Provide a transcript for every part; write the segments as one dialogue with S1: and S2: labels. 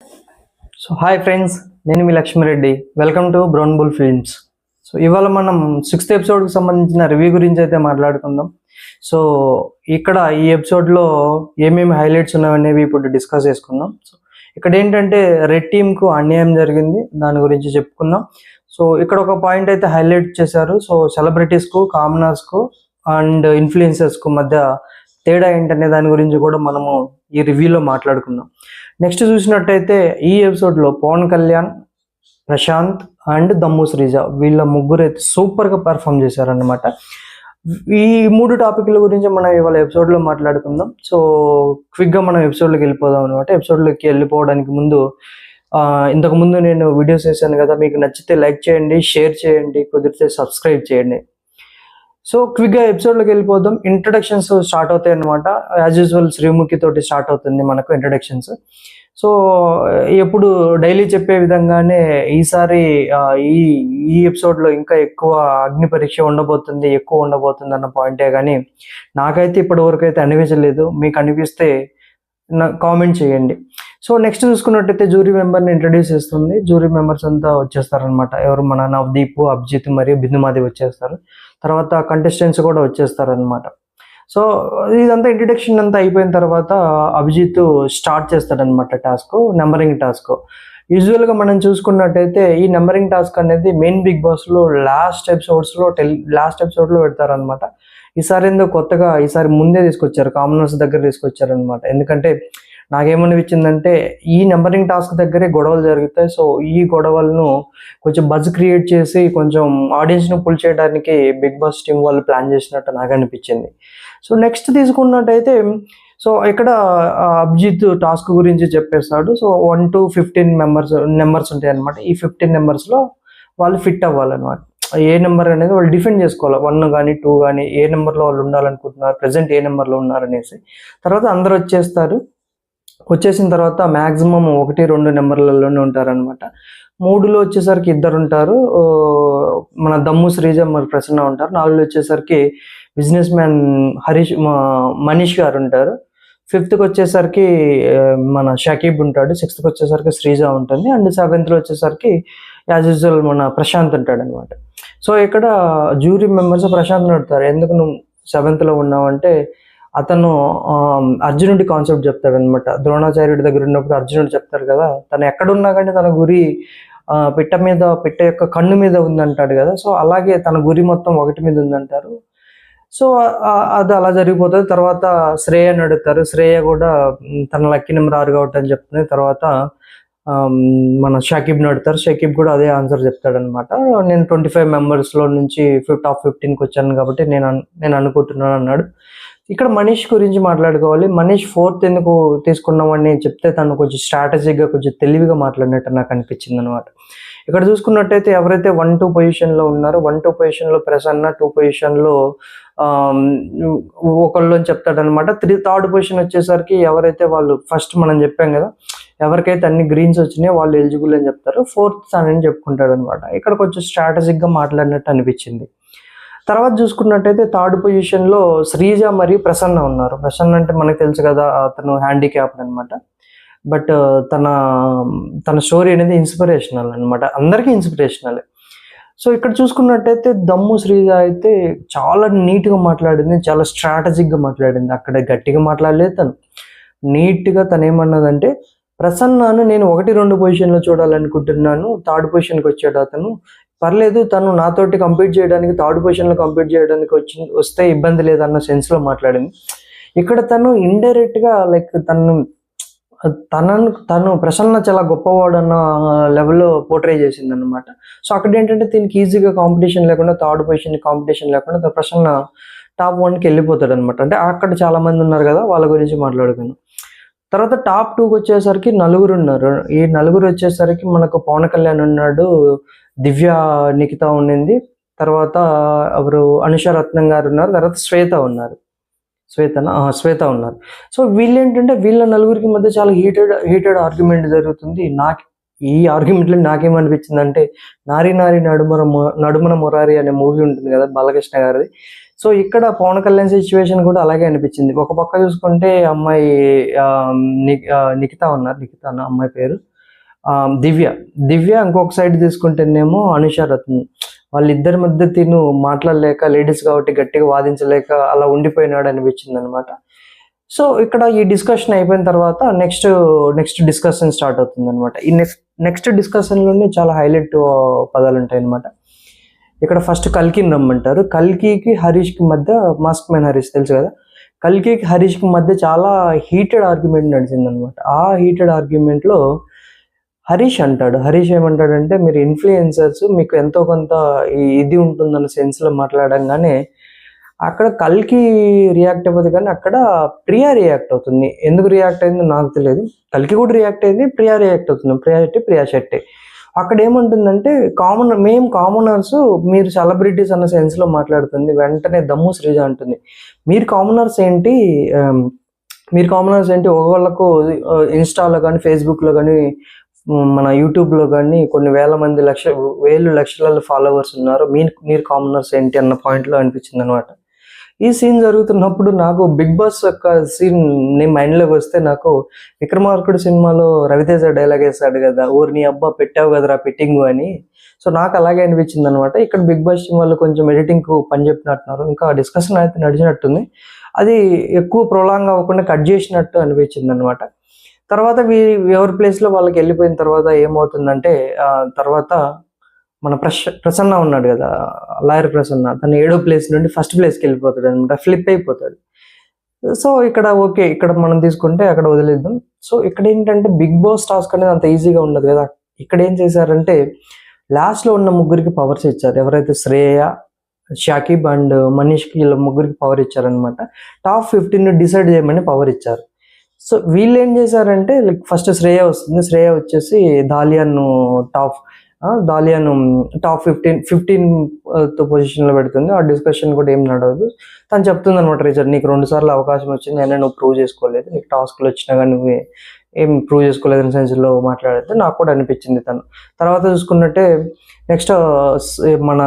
S1: So hi friends, నేను మీ Lakshmi Reddy. Welcome to Brown Bull Films. So ఇవాళ మనం 6th ఎపిసోడ్కి సంబంధించిన రివ్యూ గురించి అయితే మాట్లాడుకుందాం. సో ఇక్కడ ఈ ఎపిసోడ్లో ఏమేమి హైలైట్స్ ఉన్నాయనేవి ఇప్పుడు డిస్కస్ చేసుకుందాం. సో ఇక్కడ ఏంటంటే రెడ్ టీమ్కు అన్యాయం జరిగింది, దాని గురించి చెప్పుకుందాం. సో ఇక్కడ ఒక పాయింట్ అయితే హైలైట్ చేశారు. సో సెలబ్రిటీస్కు, కామనర్స్కు అండ్ ఇన్ఫ్లుయెన్సర్స్కు మధ్య తేడా ఏంటనే దాని గురించి కూడా మనము ఈ రివ్యూలో మాట్లాడుకుందాం. నెక్స్ట్ చూసినట్టయితే ఈ ఎపిసోడ్లో పవన్ కళ్యాణ్, ప్రశాంత్ అండ్ దమ్ము శ్రీజ వీళ్ళ ముగ్గురు అయితే సూపర్గా పర్ఫామ్ చేశారనమాట. ఈ 3 టాపిక్ల గురించి మనం ఇవాళ ఎపిసోడ్లో మాట్లాడుకుందాం. సో క్విక్గా మనం ఎపిసోడ్లోకి వెళ్ళిపోదాం అనమాట. ఎపిసోడ్లోకి వెళ్ళిపోవడానికి ముందు ఇంతకుముందు నేను వీడియోస్ చేశాను కదా, మీకు నచ్చితే లైక్ చేయండి, షేర్ చేయండి, కుదిరితే సబ్స్క్రైబ్ చేయండి. సో క్విక్గా ఎపిసోడ్లోకి వెళ్ళిపోదాం. ఇంట్రడక్షన్స్ స్టార్ట్ అవుతాయి అనమాట. యాజ్ యూజువల్ శ్రీముఖి తోటి స్టార్ట్ అవుతుంది మనకు ఇంట్రడక్షన్స్. సో ఎప్పుడు డైలీ చెప్పే విధంగానే ఈసారి ఈ ఈ ఎపిసోడ్లో ఇంకా ఎక్కువ అగ్ని పరీక్ష ఉండబోతుంది, ఎక్కువ ఉండబోతుంది అన్న పాయింటే కానీ నాకైతే ఇప్పటి వరకు అయితే అనిపించలేదు. మీకు అనిపిస్తే కామెంట్ చేయండి. సో నెక్స్ట్ చూసుకున్నట్టయితే జ్యూరీ మెంబర్ని ఇంట్రడ్యూస్ చేస్తుంది. జ్యూరీ మెంబర్స్ అంతా వచ్చేస్తారనమాట. ఎవరు మన నవదీప్, అభిజిత్ మరియు బిందుమాది వచ్చేస్తారు. తర్వాత కంటెస్టెంట్స్ కూడా వచ్చేస్తారనమాట. సో ఇదంతా ఇంట్రడక్షన్ అంతా అయిపోయిన తర్వాత అభిజిత్ స్టార్ట్ చేస్తాడనమాట టాస్క్, నెంబరింగ్ టాస్క్. యూజువల్గా మనం చూసుకున్నట్టయితే ఈ నెంబరింగ్ టాస్క్ అనేది మెయిన్ బిగ్ బాస్లో లాస్ట్ ఎపిసోడ్లో పెడతారనమాట. ఈసారి ఎందుకు కొత్తగా ఈసారి ముందే తీసుకొచ్చారు, కామనర్స్ దగ్గర తీసుకొచ్చారనమాట. ఎందుకంటే నాకేమనిపించిందంటే ఈ నెంబరింగ్ టాస్క్ దగ్గరే గొడవలు జరుగుతాయి. సో ఈ గొడవలను కొంచెం బజ్ క్రియేట్ చేసి కొంచెం ఆడియన్స్ని పుల్ చేయడానికి బిగ్ బాస్ టీం వాళ్ళు ప్లాన్ చేసినట్టు నాకు అనిపించింది. సో నెక్స్ట్ తీసుకున్నట్టయితే సో ఇక్కడ అభిజిత్ టాస్క్ గురించి చెప్పేస్తాడు. సో 1 to 15 నెంబర్స్ ఉంటాయి అనమాట. ఈ 15 నెంబర్స్లో వాళ్ళు ఫిట్ అవ్వాలన్నమాట. ఏ నెంబర్ అనేది వాళ్ళు డిఫెండ్ చేసుకోవాలి. 1 కానీ 2 కానీ ఏ నెంబర్లో వాళ్ళు ఉండాలనుకుంటున్నారు, ప్రజెంట్ ఏ నెంబర్లో ఉన్నారనేసి. తర్వాత అందరూ వచ్చేసిన తర్వాత మ్యాక్సిమం 1-2 నెంబర్లలోనే ఉంటారనమాట. 3లో వచ్చేసరికి 2 ఉంటారు, మన దమ్ము శ్రీజ మరి ప్రసన్న ఉంటారు. 4లో వచ్చేసరికి బిజినెస్ మ్యాన్ మనీష్ గారు ఉంటారు. 5th వచ్చేసరికి మన షకీబ్ ఉంటాడు. 6th వచ్చేసరికి శ్రీజ ఉంటుంది. అండ్ 7th వచ్చేసరికి యాజ్ యూజువల్ మన ప్రశాంత్ ఉంటాడు అనమాట. సో ఇక్కడ జ్యూరీ మెంబర్స్ ప్రశాంత్ అడుగుతారు, ఎందుకు నువ్వు 7th ఉన్నావు అంటే అతను అర్జునుడి కాన్సెప్ట్ చెప్తాడు అనమాట. ద్రోణాచార్యుడి దగ్గర ఉన్నప్పుడు అర్జునుడు చెప్తారు కదా, తను ఎక్కడున్నా కానీ తన గురి పిట్ట యొక్క కన్ను మీద ఉందంటాడు కదా. సో అలాగే తన గురి మొత్తం ఒకటి మీద ఉందంటారు. సో అది అలా జరిగిపోతుంది. తర్వాత శ్రేయని అడుగుతారు. శ్రేయ కూడా తన లక్కీ నెంబర్ 6 కాబట్టి అని చెప్తుంది. తర్వాత మన షకీబ్ని అడుగుతారు. షకీబ్ కూడా అదే ఆన్సర్ చెప్తాడనమాట. నేను 25 మెంబర్స్లో నుంచి టాప్ 15కి వచ్చాను కాబట్టి నేను అనుకుంటున్నాను అన్నాడు. ఇక్కడ మనీష్ గురించి మాట్లాడుకోవాలి. మనీష్ 4th ఎందుకు తీసుకున్నామని చెప్తే తను కొంచెం స్ట్రాటజిక్గా కొంచెం తెలివిగా మాట్లాడినట్టు నాకు అనిపించింది అనమాట. ఇక్కడ చూసుకున్నట్టయితే ఎవరైతే 1-2 పొజిషన్లో ఉన్నారో 1-2 పొజిషన్లో ప్రసన్న, 2 పొజిషన్లో ఒకళ్ళు అని చెప్తాడనమాట. 3rd పొజిషన్ వచ్చేసరికి ఎవరైతే వాళ్ళు ఫస్ట్ మనం చెప్పాం కదా, ఎవరికైతే అన్ని గ్రీన్స్ వచ్చినాయో వాళ్ళు ఎలిజిబుల్ అని చెప్తారు. 4th అని చెప్పుకుంటాడు అనమాట. ఇక్కడ కొంచెం స్ట్రాటజిక్గా మాట్లాడినట్టు అనిపించింది. తర్వాత చూసుకున్నట్టయితే 3rd పొజిషన్లో శ్రీజ మరియు ప్రసన్న ఉన్నారు. ప్రసన్న అంటే మనకు తెలుసు కదా, అతను హ్యాండిక్యాప్డ్ అనమాట. బట్ తన స్టోరీ అనేది ఇన్స్పిరేషనల్ అనమాట, అందరికీ ఇన్స్పిరేషనల్. సో ఇక్కడ చూసుకున్నట్టయితే దమ్ము శ్రీజ అయితే చాలా నీట్గా మాట్లాడింది, చాలా స్ట్రాటజిక్గా మాట్లాడింది. అక్కడ గట్టిగా మాట్లాడలేదు తను, నీట్గా తను ఏమన్నదంటే ప్రసన్నను నేను 1-2 పొజిషన్లో చూడాలనుకుంటున్నాను, 3rd పొజిషన్కి వచ్చాడు అతను, పర్లేదు తను నాతోటి కంపీట్ చేయడానికి 3rd పొజిషన్లో కంపీట్ చేయడానికి వస్తే ఇబ్బంది లేదన్న సెన్స్లో మాట్లాడింది. ఇక్కడ తను ఇండైరెక్ట్గా లైక్ తను ప్రసన్న చాలా గొప్పవాడు అన్న లెవెల్లో పోర్ట్రే చేసింది అనమాట. సో అక్కడ ఏంటంటే దీనికి ఈజీగా కాంపిటీషన్ లేకుండా 3rd పొజిషన్ కాంపిటీషన్ లేకుండా ప్రసన్న టాప్ 1కి వెళ్ళిపోతాడు అనమాట. అంటే అక్కడ చాలా మంది ఉన్నారు కదా, వాళ్ళ గురించి మాట్లాడుకున్నాం. తర్వాత టాప్ 2కి వచ్చేసరికి 4 ఉన్నారు. ఈ 4 వచ్చేసరికి మనకు పవన్ కళ్యాణ్ ఉన్నాడు, దివ్య నిఖిత ఉండింది, తర్వాత ఎవరు అనుష రత్నం గారు ఉన్నారు, తర్వాత శ్వేత ఉన్నారు. శ్వేత ఉన్నారు. సో వీళ్ళు ఏంటంటే వీళ్ళ 4 మధ్య చాలా హీటెడ్ ఆర్గ్యుమెంట్ జరుగుతుంది. ఈ ఆర్గ్యుమెంట్లో నాకేమనిపించింది అంటే, నారి నారి నడుమన మురారి అనే మూవీ ఉంటుంది కదా బాలకృష్ణ గారిది. సో ఇక్కడ పవన్ కళ్యాణ్ సిచ్యువేషన్ కూడా అలాగే అనిపించింది. ఒక పక్క చూసుకుంటే అమ్మాయి నిఖిత ఉన్నారు, నిఖిత అన్న అమ్మాయి పేరు, దివ్య. ఇంకొక సైడ్ తీసుకుంటేనేమో అనుష రత్నం. వాళ్ళిద్దరి మధ్య తిను మాట్లాడలేక, లేడీస్ కాబట్టి గట్టిగా వాదించలేక అలా ఉండిపోయినాడు అనిపించింది అనమాట. సో ఇక్కడ ఈ డిస్కషన్ అయిపోయిన తర్వాత నెక్స్ట్ డిస్కషన్ స్టార్ట్ అవుతుంది అనమాట. ఈ నెక్స్ట్ డిస్కషన్లోనే చాలా హైలైట్ పదాలు ఉంటాయి అనమాట. ఇక్కడ ఫస్ట్ కల్కిని రమ్మంటారు. కల్కికి హరీష్కి మధ్య, మాస్క్ మ్యాన్ హరీష్ తెలుసు కదా, కల్కికి హరీష్కి మధ్య చాలా హీటెడ్ ఆర్గ్యుమెంట్ నడిచింది అనమాట. ఆ హీటెడ్ ఆర్గ్యుమెంట్లో హరీష్ ఏమంటాడంటే, మీరు ఇన్ఫ్లుయెన్సర్స్, మీకు ఎంతో కొంత ఇది ఉంటుందన్న సెన్స్లో మాట్లాడంగానే అక్కడ కల్కి రియాక్ట్ అవ్వదు, కానీ అక్కడ ప్రియా రియాక్ట్ అవుతుంది. ఎందుకు రియాక్ట్ అయిందో నాకు తెలియదు. కల్కి కూడా రియాక్ట్ అయింది, ప్రియా రియాక్ట్ అవుతుంది. ప్రియా శెట్టి అక్కడ ఏమంటుందంటే, మేము కామనర్స్, మీరు సెలబ్రిటీస్ అన్న సెన్స్లో మాట్లాడుతుంది. వెంటనే దమ్ము శ్రీజ అంటుంది, మీరు కామనర్స్ ఏంటి, ఒకళ్ళకు ఇన్స్టాలో కానీ ఫేస్బుక్లో కానీ మన యూట్యూబ్లో కానీ కొన్ని లక్షల ఫాలోవర్స్ ఉన్నారు, మీరు కామనర్స్ ఏంటి అన్న పాయింట్లో అనిపించింది అనమాట. ఈ సీన్ జరుగుతున్నప్పుడు నాకు బిగ్ బాస్ యొక్క సీన్ నీ మైండ్లోకి వస్తే, నాకు విక్రమార్కుడు సినిమాలో రవితేజ డైలాగ్ వేస్తాడు కదా, ఊరు నీ అబ్బా పెట్టావు కదరా పెట్టింగు అని. సో నాకు అలాగే అనిపించింది అనమాట. ఇక్కడ బిగ్ బాస్ సినిమాలో కొంచెం ఎడిటింగ్కు పని చెప్పినట్టున్నారు, ఇంకా డిస్కషన్ అయితే నడిచినట్టుంది. అది ఎక్కువ ప్రొలాంగ్ అవ్వకుండా కట్ చేసినట్టు అనిపించింది అనమాట. తర్వాత ఎవరి ప్లేస్లో వాళ్ళకి వెళ్ళిపోయిన తర్వాత ఏమవుతుందంటే, తర్వాత మన ప్రసన్న ఉన్నాడు కదా, లాయర్ ప్రసన్న, తను 7వ ప్లేస్ నుండి ఫస్ట్ ప్లేస్కి వెళ్ళిపోతాడు అనమాట, ఫ్లిప్ అయిపోతాడు. సో ఇక్కడ మనం తీసుకుంటే అక్కడ వదిలేద్దాం. సో ఇక్కడ ఏంటంటే బిగ్ బాస్ టాస్క్ అనేది అంత ఈజీగా ఉండదు కదా. ఇక్కడ ఏం చేశారంటే, లాస్ట్లో ఉన్న ముగ్గురికి పవర్స్ ఇచ్చారు. ఎవరైతే శ్రేయ, షాకిబ్ అండ్ మనీష్కి, వీళ్ళ ముగ్గురికి పవర్ ఇచ్చారనమాట. టాప్ 15 డిసైడ్ చేయమని పవర్ ఇచ్చారు. సో వీళ్ళు ఏం చేశారంటే, ఫస్ట్ శ్రేయ వస్తుంది. శ్రేయ వచ్చేసి దాలియాను టాప్ 15 పొజిషన్లో పెడుతుంది. ఆ డిస్కషన్ కూడా ఏం నడవదు. తను చెప్తుంది అనమాట, రీజన్, నీకు 2 సార్లు అవకాశం వచ్చింది, అయినా నువ్వు ప్రూవ్ చేసుకోలేదు, నీకు టాస్క్లు వచ్చినా కానీ నువ్వు ఏం ప్రూవ్ చేసుకోలేదని సెన్స్లో మాట్లాడితే నాకు కూడా అనిపించింది. తర్వాత చూసుకున్నట్టే నెక్స్ట్ మన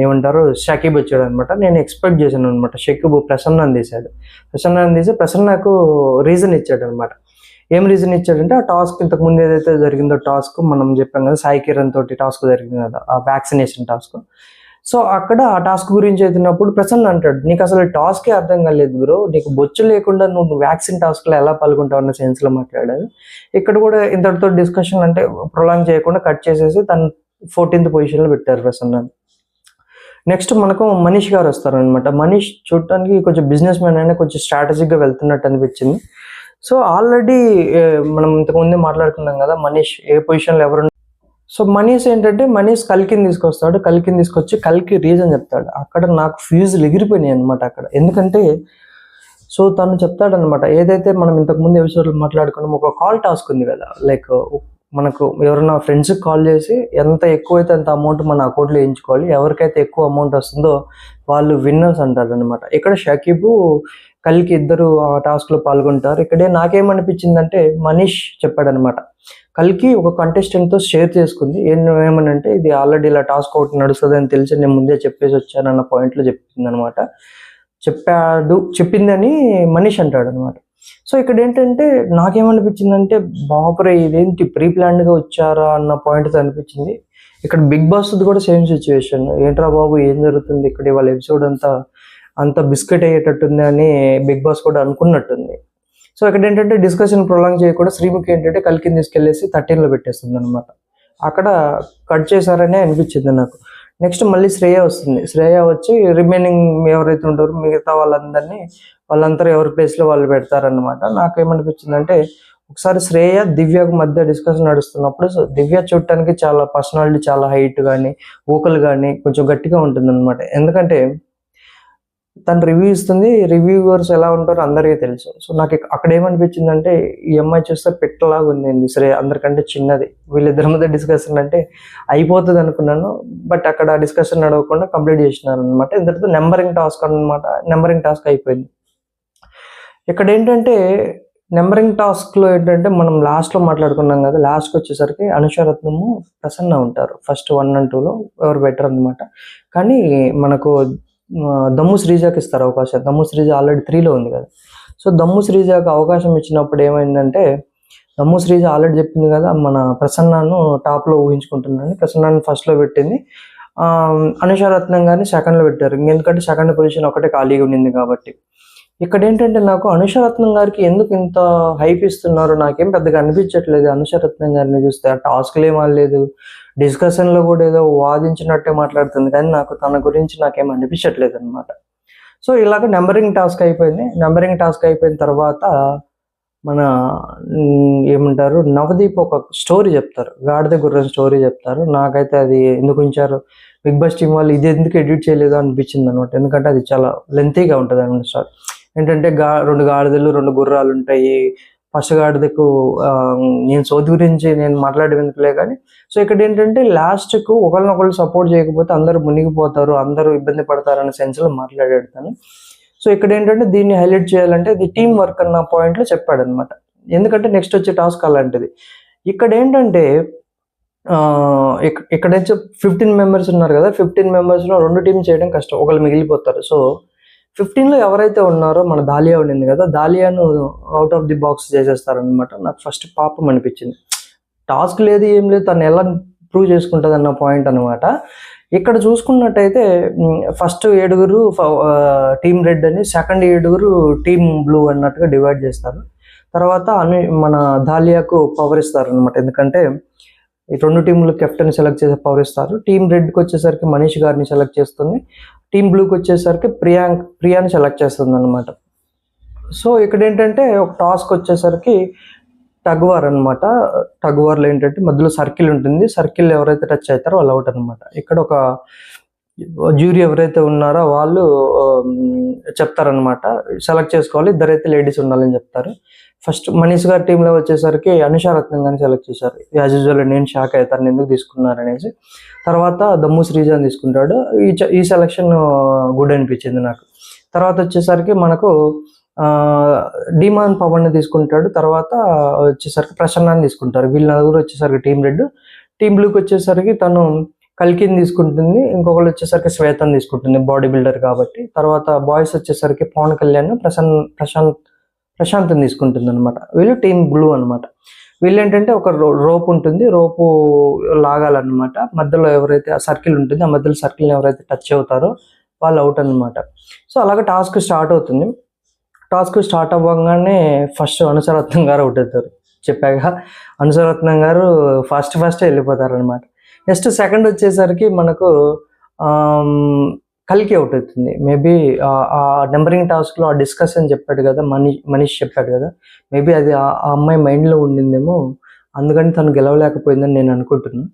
S1: ఏమంటారు షకీబ్ వచ్చాడు అనమాట. నేను ఎక్స్పెక్ట్ చేశాను అనమాట, షకీబ్ ప్రసన్నని తీశాడు. ప్రసన్నకు రీజన్ ఇచ్చాడు అనమాట. ఏం రీజన్ ఇచ్చాడంటే, ఆ టాస్క్ ఇంతకు ముందు ఏదైతే జరిగిందో టాస్క్ మనం చెప్పాం కదా, సాయి కిరణ్ తోటి టాస్క్ జరిగింది కదా, ఆ వ్యాక్సినేషన్ టాస్క్. సో అక్కడ ఆ టాస్క్ గురించి అవుతున్నప్పుడు ప్రసన్న అంటాడు, నీకు అసలు టాస్కే అర్థం కాలేదు బ్రో, నీకు బొచ్చు లేకుండా నువ్వు వ్యాక్సిన్ టాస్క్లో ఎలా పాల్గొంటావు అన్న సెన్స్లో మాట్లాడాడు. ఇక్కడ కూడా ఇంతటితో డిస్కషన్ అంటే ప్రొలాంగ్ చేయకుండా కట్ చేసేసి తను 14th పొజిషన్లో పెట్టారు ప్రసన్న. నెక్స్ట్ మనకు మనీష్ గారు వస్తారనమాట. మనీష్ చూడటానికి కొంచెం బిజినెస్ మ్యాన్ అయినా కొంచెం స్ట్రాటజిక్గా వెళ్తున్నట్టు అనిపించింది. సో ఆల్రెడీ మనం ఇంతకుముందే మాట్లాడుకున్నాం కదా, మనీష్ ఏ పొజిషన్లో ఎవరు. సో మనీష్ ఏంటంటే, మనీష్ కల్కిని తీసుకొస్తాడు. కల్కిని తీసుకొచ్చి కల్కి రీజన్ చెప్తాడు. అక్కడ నాకు ఫ్యూజులు ఎగిరిపోయినాయి అనమాట అక్కడ. ఎందుకంటే సో తను చెప్తాడనమాట, ఏదైతే మనం ఇంతకుముందు ఎపిసోడ్లో మాట్లాడుకున్నాం, ఒక కాల్ టాస్క్ ఉంది కదా, లైక్ మనకు ఎవరైనా ఫ్రెండ్స్కి కాల్ చేసి ఎంత ఎక్కువైతే అంత అమౌంట్ మన అకౌంట్లో వేయించుకోవాలి, ఎవరికైతే ఎక్కువ అమౌంట్ వస్తుందో వాళ్ళు విన్నర్స్ అంటారు అనమాట. ఇక్కడ షకీబు, కల్కి ఇద్దరు ఆ టాస్క్లో పాల్గొంటారు. ఇక్కడే నాకేమనిపించిందంటే, మనీష్ చెప్పాడనమాట, కల్కి ఒక కంటెస్టెంట్తో షేర్ చేసుకుంది. ఏమనంటే, ఇది ఆల్రెడీ ఇలా టాస్క్ ఒకటి నడుస్తుంది అని తెలిసి నేను ముందే చెప్పేసి వచ్చానన్న పాయింట్లో చెప్పింది అనమాట. చెప్పిందని మనీష్ అంటాడు అనమాట. సో ఇక్కడ ఏంటంటే నాకేమనిపించిందంటే, బాపురే ఇదేంటి ప్రీ ప్లాన్డ్గా వచ్చారా అన్న పాయింట్తో అనిపించింది. ఇక్కడ బిగ్ బాస్ కూడా సేమ్ సిచ్యువేషన్, ఏంట్రా బాబు ఏం జరుగుతుంది ఇక్కడ, వాళ్ళ ఎపిసోడ్ అంత బిస్కెట్ అయ్యేటట్టుంది అని బిగ్ బాస్ కూడా అనుకున్నట్టుంది. సో ఇక్కడ ఏంటంటే డిస్కషన్ ప్రొలాంగ్ చేయకుండా శ్రీముఖి ఏంటంటే కల్కిని తీసుకెళ్లేసి 13లో పెట్టేస్తుంది అనమాట. అక్కడ కట్ చేశారనే అనిపించింది నాకు. నెక్స్ట్ మళ్ళీ శ్రేయ వస్తుంది. శ్రేయ వచ్చి రిమైనింగ్ ఎవరైతే ఉంటారో మిగతా వాళ్ళందరూ ఎవరి ప్లేస్లో వాళ్ళు పెడతారనమాట. నాకేమనిపించిందంటే, ఒకసారి శ్రేయ దివ్యకు మధ్య డిస్కషన్ నడుస్తున్నప్పుడు, దివ్య చూడటానికి చాలా పర్సనాలిటీ, చాలా హైట్ కానీ వోకల్ కానీ కొంచెం గట్టిగా ఉంటుంది అనమాట. ఎందుకంటే తను రివ్యూ ఇస్తుంది, రివ్యూవర్స్ ఎలా ఉంటారో అందరికీ తెలుసు. సో నాకు అక్కడ ఏమనిపించిందంటే, ఈ అమ్మాయి చూస్తే పెట్టలాగా ఉంది, సరే అందరికంటే చిన్నది, వీళ్ళిద్దరి మధ్య డిస్కషన్ అంటే అయిపోతుంది అనుకున్నాను. బట్ అక్కడ డిస్కషన్ నడవకుండా కంప్లీట్ చేసినారు అనమాట. ఇంతటితో నెంబరింగ్ టాస్క్ అయిపోయింది. ఇక్కడ ఏంటంటే నెంబరింగ్ టాస్క్లో ఏంటంటే మనం లాస్ట్లో మాట్లాడుకున్నాం కదా, లాస్ట్కి వచ్చేసరికి అనుషరత్నము ప్రసన్న ఉంటారు. ఫస్ట్ 1 and 2లో ఎవరు బెటర్ అనమాట. కానీ మనకు దమ్ము శ్రీజాకి ఇస్తారు అవకాశం. దమ్ము శ్రీజ ఆల్రెడీ 3లో ఉంది కదా. సో దమ్ము శ్రీజాకి అవకాశం ఇచ్చినప్పుడు ఏమైందంటే, దమ్ము శ్రీజ ఆల్రెడీ చెప్పింది కదా, మన ప్రసన్నను టాప్లో ఊహించుకుంటున్నాను. ప్రసన్నను ఫస్ట్లో పెట్టింది, అనుషారత్నం గారిని సెకండ్లో పెట్టారు. ఎందుకంటే సెకండ్ పొజిషన్ ఒకటే ఖాళీగా ఉండింది కాబట్టి. ఇక్కడ ఏంటంటే నాకు అనుషారత్నం గారికి ఎందుకు ఇంత హైప్ ఇస్తున్నారు నాకేం పెద్దగా అనిపించట్లేదు. అనుషారత్నం గారిని చూస్తే ఆ టాస్క్లు ఏం ఆడలేదు, డిస్కషన్లో కూడా ఏదో వాదించినట్టే మాట్లాడుతుంది, కానీ నాకు తన గురించి నాకేం అనిపించట్లేదు అనమాట. సో ఇలాగ నెంబరింగ్ టాస్క్ అయిపోయింది. నెంబరింగ్ టాస్క్ అయిపోయిన తర్వాత మన ఏమంటారు, నవదీప్ ఒక స్టోరీ చెప్తారు, గాడిద గుర్రం స్టోరీ చెప్తారు. నాకైతే అది ఎందుకు ఉంచారు బిగ్ బాస్ టీం వాళ్ళు, ఇది ఎందుకు ఎడిట్ చేయలేదు అనిపించింది అనమాట. ఎందుకంటే అది చాలా లెంతీగా ఉంటుంది అనమాట. స్టార్ ఏంటంటే 2 గాడిదలు 2 గుర్రాలు ఉంటాయి. ఫస్ట్ గాడిదకు నేను సోది గురించి నేను మాట్లాడే ఎందుకులే కానీ, సో ఇక్కడ ఏంటంటే లాస్ట్కు ఒకరినొకరు సపోర్ట్ చేయకపోతే అందరూ మునిగిపోతారు, అందరూ ఇబ్బంది పడతారు అనే సెన్స్లో మాట్లాడాడు. సో ఇక్కడ ఏంటంటే దీన్ని హైలైట్ చేయాలంటే ఇది టీం వర్క్ అన్న పాయింట్లో చెప్పాడు అనమాట. ఎందుకంటే నెక్స్ట్ వచ్చే టాస్క్ అలాంటిది. ఇక్కడ ఏంటంటే ఇక్కడ 15 మెంబర్స్ ఉన్నారు కదా, 15 మెంబర్స్లో 2 టీం చేయడం కష్టం, ఒకళ్ళు మిగిలిపోతారు. సో 15లో ఎవరైతే ఉన్నారో, మన దాలియా ఉండింది కదా, దాలియాను అవుట్ ఆఫ్ ది బాక్స్ చేసేస్తారనమాట. నాకు ఫస్ట్ పాపం అనిపించింది. టాస్క్ లేదు ఏం లేదు, తను ఎలా ప్రూవ్ చేసుకుంటుంది అన్న పాయింట్ అనమాట. ఇక్కడ చూసుకున్నట్టయితే ఫస్ట్ 7 టీమ్ రెడ్ అని, సెకండ్ 7 టీమ్ బ్లూ అన్నట్టుగా డివైడ్ చేస్తారు. తర్వాత మన దాలియాకు పవర్ ఇస్తారు అనమాట. ఎందుకంటే ఈ 2 టీంలు కెప్టెన్ సెలెక్ట్ చేసే పవర్ ఇస్తారు. టీమ్ రెడ్కి వచ్చేసరికి మనీష్ గారిని సెలెక్ట్ చేస్తుంది, టీమ్ బ్లూకి వచ్చేసరికి ప్రియాని సెలెక్ట్ చేస్తుంది అనమాట. సో ఇక్కడ ఏంటంటే ఒక టాస్క్ వచ్చేసరికి టగ్ వార్ అనమాట. టగ్ వార్లో ఏంటంటే మధ్యలో సర్కిల్ ఉంటుంది, సర్కిల్ ఎవరైతే టచ్ అవుతారో వాళ్ళు అవుట్ అనమాట. ఇక్కడ ఒక జ్యూరీ ఎవరైతే ఉన్నారో వాళ్ళు చెప్తారనమాట, సెలెక్ట్ చేసుకోవాలి, ఇద్దరైతే లేడీస్ ఉండాలని చెప్తారు. ఫస్ట్ మనీష్ గారి టీంలో వచ్చేసరికి అనుషారత్నం గారిని సెలెక్ట్ చేశారు. యాజ్ యూజువల్ నేను షాక్ అవుతాను ఎందుకు తీసుకున్నారనేసి. తర్వాత దమ్ము శ్రీజాని తీసుకుంటాడు. ఈ సెలక్షన్ గుడ్ అనిపించింది నాకు. తర్వాత వచ్చేసరికి మనకు డిమాన్ పవన్ ని తీసుకుంటాడు. తర్వాత వచ్చేసరికి ప్రసన్నాన్ని తీసుకుంటారు. వీళ్ళ నలుగురు వచ్చేసరికి టీం రెడ్. టీం బ్లూకి వచ్చేసరికి తను కల్కిని తీసుకుంటుంది, ఇంకొకళ్ళు వచ్చేసరికి శ్వేతని తీసుకుంటుంది, బాడీ బిల్డర్ కాబట్టి. తర్వాత బాయ్స్ వచ్చేసరికి పవన్ కళ్యాణ్, ప్రశాంత్ని తీసుకుంటుంది అనమాట. వీళ్ళు టీం బ్లూ అనమాట. వీళ్ళు ఏంటంటే ఒక రోప్ ఉంటుంది, రోపు లాగాలన్నమాట. మధ్యలో ఎవరైతే ఆ సర్కిల్ ఉంటుంది, ఆ మధ్యలో సర్కిల్ని ఎవరైతే టచ్ అవుతారో వాళ్ళు అవుట్ అనమాట. సో అలాగే టాస్క్ స్టార్ట్ అవుతుంది. టాస్క్ స్టార్ట్ అవ్వగానే ఫస్ట్ అనుసరత్నం గారు అవుట్ అవుతారు. చెప్పాక అనుసరత్నం గారు ఫస్ట్ వెళ్ళిపోతారు అనమాట. నెక్స్ట్ సెకండ్ వచ్చేసరికి మనకు కల్కి అవుట్ అవుతుంది. మేబీ ఆ నెంబరింగ్ టాస్క్లో ఆ డిస్కషన్ చెప్పాడు కదా, మనీష్ చెప్పాడు కదా, మేబీ అది ఆ అమ్మాయి మైండ్లో ఉండిందేమో, అందుకని తను గెలవలేకపోయిందని నేను అనుకుంటున్నాను.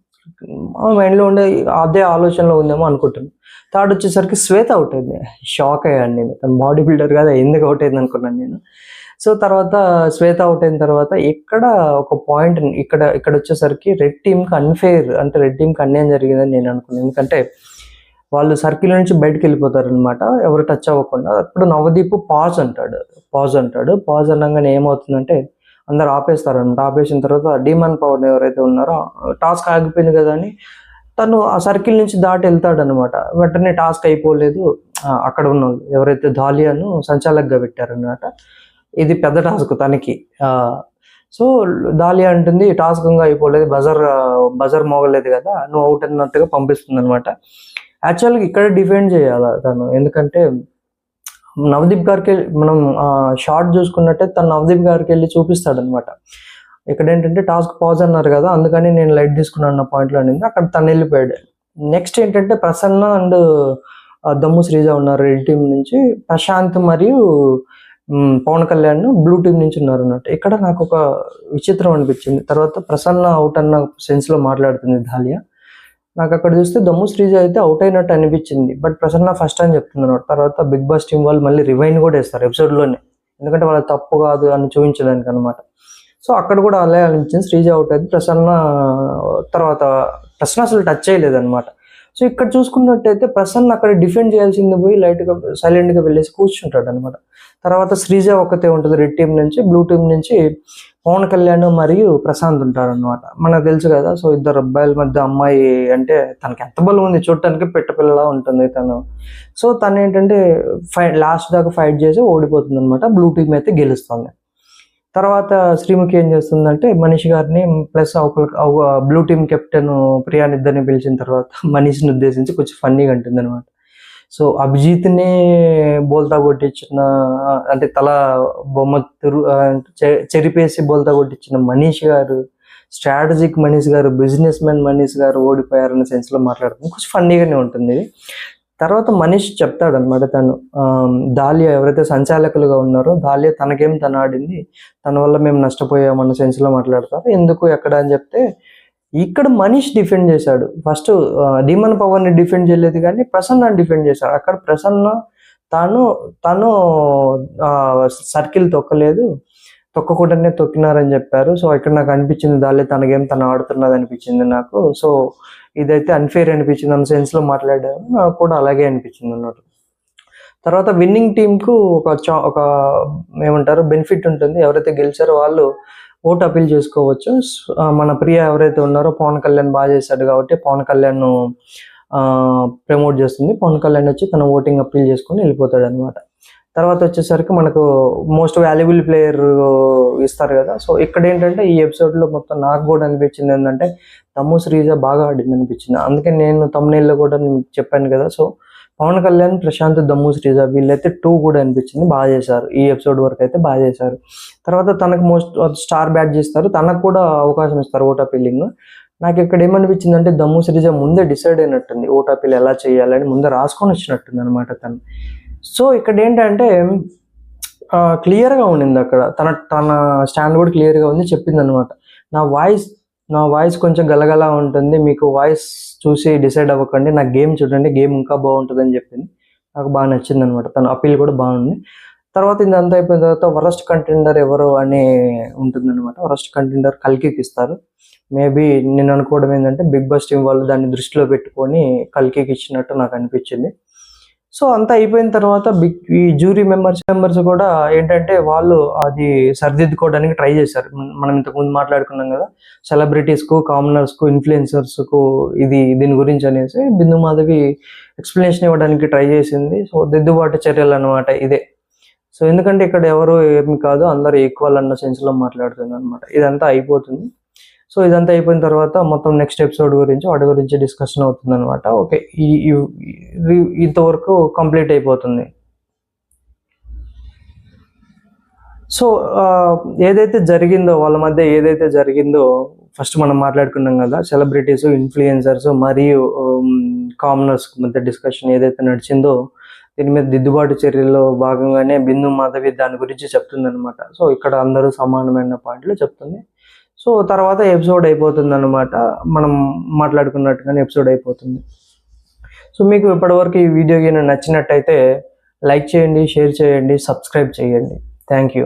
S1: ఆ మైండ్లో ఉండే అదే ఆలోచనలో ఉందేమో అనుకుంటున్నాను. థర్డ్ వచ్చేసరికి శ్వేత అవుట్ అయింది. షాక్ అయ్యాను నేను, తను బాడీ బిల్డర్ కదా ఎందుకు అవుట్ అయింది అనుకున్నాను నేను. సో తర్వాత శ్వేత అవుట్ అయిన తర్వాత ఇక్కడ ఒక పాయింట్, ఇక్కడ వచ్చేసరికి రెడ్ టీమ్కి అన్ఫేర్, అంటే రెడ్ టీమ్కి అన్యాయం జరిగిందని నేను అనుకున్నాను. ఎందుకంటే వాళ్ళు సర్కిల్ నుంచి బయటకు వెళ్ళిపోతారు అనమాట, ఎవరు టచ్ అవ్వకుండా. అప్పుడు నవదీప్ పాజ్ అంటాడు. పాజ్ అనగానే ఏమవుతుందంటే అందరు ఆపేస్తారు అనమాట. ఆపేసిన తర్వాత డిమాన్ పవర్ ఎవరైతే ఉన్నారో, టాస్క్ ఆగిపోయింది కదా అని తను ఆ సర్కిల్ నుంచి దాటి వెళ్తాడు అనమాట. వెంటనే టాస్క్ అయిపోలేదు, అక్కడ ఉన్న ఎవరైతే దాలియాను సంచాలకుగా పెట్టారనమాట. ఇది పెద్ద టాస్క్ తనకి. సో దాలియా అంటుంది టాస్క్ ఇంకా అయిపోలేదు, బజర్ మోగలేదు కదా, నువ్వు అవుట్ అన్నట్టుగా పంపిస్తుంది అనమాట. యాక్చువల్గా ఇక్కడ డిఫెండ్ చేయాలి తను, ఎందుకంటే నవదీప్ గారికి మనం షార్ట్ చూసుకున్నట్టే తను నవదీప్ గారికి వెళ్ళి చూపిస్తాడు అనమాట. ఇక్కడ ఏంటంటే టాస్క్ పాజ్ అన్నారు కదా, అందుకని నేను లైట్ తీసుకున్నాను అన్న పాయింట్లో అనింది. అక్కడ తను వెళ్ళిపోయాడు. నెక్స్ట్ ఏంటంటే ప్రసన్న అండ్ దమ్ము శ్రీజ ఉన్నారు రెడ్ టీం నుంచి, ప్రశాంత్ మరియు పవన్ కళ్యాణ్ బ్లూ టీం నుంచి ఉన్నారు అన్నట్టు. ఇక్కడ నాకు ఒక విచిత్రం అనిపించింది. తర్వాత ప్రసన్న అవుట్ అన్న సెన్స్లో మాట్లాడుతుంది దాలియా. నాకు అక్కడ చూస్తే దమ్ము శ్రీజ అయితే అవుట్ అయినట్టు అనిపించింది, బట్ ప్రసన్న ఫస్ట్ అని చెప్తున్నాడు. తర్వాత బిగ్ బాస్ టీం వాళ్ళు మళ్ళీ రివైండ్ కూడా వేస్తారు ఎపిసోడ్లోనే, ఎందుకంటే వాళ్ళ తప్పు కాదు అని చూపించడానికి అనమాట. సో అక్కడ కూడా అలా అనిపించింది, శ్రీజ అవుట్ అయింది. ప్రసన్న అసలు టచ్ చేయలేదు అనమాట. సో ఇక్కడ చూసుకున్నట్టయితే ప్రసన్న అక్కడ డిఫెండ్ చేయాల్సింది పోయి లైట్గా సైలెంట్గా వెళ్ళేసి కూర్చుంటాడు అనమాట. తర్వాత శ్రీజ ఒక్కతే ఉంటుంది రెడ్ టీం నుంచి. బ్లూ టీం నుంచి పవన్ కళ్యాణ్ మరియు ప్రశాంత్ ఉంటారు అనమాట. మనకు తెలుసు కదా. సో ఇద్దరు అబ్బాయిల మధ్య అమ్మాయి అంటే తనకి ఎంత బలం ఉంది, చూడటానికి పెట్టపిల్లలా ఉంటుంది తను. సో తను ఏంటంటే లాస్ట్ దాకా ఫైట్ చేసి ఓడిపోతుంది అనమాట. బ్లూ టీమ్ అయితే గెలుస్తుంది. తర్వాత శ్రీముఖి ఏం చేస్తుందంటే మనీష్ గారిని ప్లస్ బ్లూ టీమ్ కెప్టెన్ ప్రియాని ఇద్దరిని పిలిచిన తర్వాత మనీష్ని ఉద్దేశించి కొంచెం ఫన్నీగా అంటుంది అనమాట. సో అభిజిత్ని బోల్తా కొట్టించిన అంటే తల బొమ్మ చెరిపేసి బోల్తా కొట్టించిన మనీష్ గారు, స్ట్రాటజిక్ మనీష్ గారు, బిజినెస్ మ్యాన్ మనీష్ గారు ఓడిపోయారన్న సెన్స్లో మాట్లాడుతుంది. కొంచెం ఫన్నీగానే ఉంటుంది. తర్వాత మనీష్ చెప్తాడనమాట, తను దాలియా ఎవరైతే సంచాలకులుగా ఉన్నారో దాలియా తనకేం తను ఆడింది, తన వల్ల మేము నష్టపోయామన్న సెన్స్లో మాట్లాడతారు. ఎందుకు ఎక్కడ అని చెప్తే ఇక్కడ మనీష్ డిఫెండ్ చేశాడు. ఫస్ట్ డీమన్ పవర్ని డిఫెండ్ చేయలేదు కానీ ప్రసన్నని డిఫెండ్ చేశాడు. అక్కడ ప్రసన్న తను సర్కిల్ తొక్కకుండానే తొక్కినారని చెప్పారు. సో ఇక్కడ నాకు అనిపించింది దాలే తనకేం తను ఆడుతున్నది అనిపించింది నాకు. సో ఇదైతే అన్ఫేర్ అనిపించింది అన్న సెన్స్లో మాట్లాడారు. నాకు కూడా అలాగే అనిపించింది అన్నట్టు. తర్వాత విన్నింగ్ టీంకు ఒక ఏమంటారు బెనిఫిట్ ఉంటుంది. ఎవరైతే గెలిచారో వాళ్ళు ఓటు అపీల్ చేసుకోవచ్చు. మన ప్రియ ఎవరైతే ఉన్నారో పవన్ కళ్యాణ్ బాగా చేశాడు కాబట్టి పవన్ కళ్యాణ్ ప్రమోట్ చేస్తుంది. పవన్ కళ్యాణ్ వచ్చి తన ఓటింగ్ అపీల్ చేసుకొని వెళ్ళిపోతాడు అనమాట. తర్వాత వచ్చేసరికి మనకు మోస్ట్ వాల్యుబుల్ ప్లేయర్ ఇస్తారు కదా. సో ఇక్కడ ఏంటంటే ఈ ఎపిసోడ్లో మొత్తం నాకు కూడా అనిపించింది ఏంటంటే దమ్ము శ్రీజ బాగా ఆడింది అనిపించింది. అందుకే నేను తమ్ముళ్ళలో కూడా చెప్పాను కదా. సో పవన్ కళ్యాణ్, ప్రశాంత్, దమ్ము శ్రీజ వీళ్ళైతే 2 కూడా అనిపించింది. బాగా చేశారు. ఈ ఎపిసోడ్ వరకు అయితే బాగా చేశారు. తర్వాత తనకు మోస్ట్ స్టార్ బ్యాడ్జ్ ఇస్తారు, తనకు కూడా అవకాశం ఇస్తారు ఓట్ అపీలింగ్. నాకు ఇక్కడ ఏమనిపించింది అంటే దమ్ము శ్రీజ ముందే డిసైడ్ అయినట్టుంది ఓట్ అపీల్ ఎలా చేయాలని, ముందే రాసుకొని వచ్చినట్టుంది అనమాట తను. సో ఇక్కడ ఏంటంటే క్లియర్గా ఉండింది అక్కడ, తన స్టాండ్ కూడా క్లియర్గా ఉంది. చెప్పింది అనమాట, నా వాయిస్ కొంచెం గలగల ఉంటుంది, మీకు వాయిస్ చూసి డిసైడ్ అవ్వకండి, నా గేమ్ చూడండి, గేమ్ ఇంకా బాగుంటుంది అని చెప్పింది. నాకు బాగా నచ్చింది అనమాట. తన అపీల్ కూడా బాగుంది. తర్వాత ఇదంతా అయిపోయిన తర్వాత వరస్ట్ కంటెండర్ ఎవరు అని ఉంటుంది అనమాట. వరస్ట్ కంటెండర్ కల్కికి ఇస్తారు. మేబీ నేను అనుకోవడం ఏంటంటే బిగ్ బాస్ టీం వాళ్ళు దాన్ని దృష్టిలో పెట్టుకొని కల్కికి ఇచ్చినట్టు నాకు అనిపించింది. సో అంతా అయిపోయిన తర్వాత ఈ జ్యూరీ మెంబర్స్ కూడా ఏంటంటే వాళ్ళు అది సరిదిద్దుకోవడానికి ట్రై చేశారు. మనం ఇంతకుముందు మాట్లాడుకున్నాం కదా, సెలబ్రిటీస్కు, కామనర్స్కు, ఇన్ఫ్లుయెన్సర్స్కు దీని గురించి అనేసి బిందు మాధవి ఎక్స్ప్లెనేషన్ ఇవ్వడానికి ట్రై చేసింది. సో దిద్దుబాటు చర్యలు అనమాట ఇదే. సో ఎందుకంటే ఇక్కడ ఎవరు ఏమి కాదు, అందరూ ఈక్వల్ అన్న సెన్స్లో మాట్లాడుతుంది అనమాట. ఇదంతా అయిపోతుంది. సో ఇదంతా అయిపోయిన తర్వాత మొత్తం నెక్స్ట్ ఎపిసోడ్ గురించి వాటి గురించి డిస్కషన్ అవుతుంది అనమాట. ఓకే, ఇంతవరకు కంప్లీట్ అయిపోతుంది. సో ఏదైతే జరిగిందో వాళ్ళ మధ్య ఏదైతే జరిగిందో ఫస్ట్ మనం మాట్లాడుకున్నాం కదా, సెలబ్రిటీస్, ఇన్ఫ్లుయెన్సర్స్ మరియు కామనర్స్ మధ్య డిస్కషన్ ఏదైతే నడిచిందో దీని మీద దిద్దుబాటు చర్యల్లో భాగంగానే బిందు మాధవి దాని గురించి చెప్తుంది అనమాట. సో ఇక్కడ అందరూ సమానమైన పాయింట్లు చెప్తుంది. సో తర్వాత ఎపిసోడ్ అయిపోతుంది అనమాట. మనం మాట్లాడుకున్నట్టుగానే ఎపిసోడ్ అయిపోతుంది. సో మీకు ఇప్పటివరకు ఈ వీడియో నచ్చినట్టయితే లైక్ చేయండి, షేర్ చేయండి, సబ్స్క్రైబ్ చేయండి. Thank you.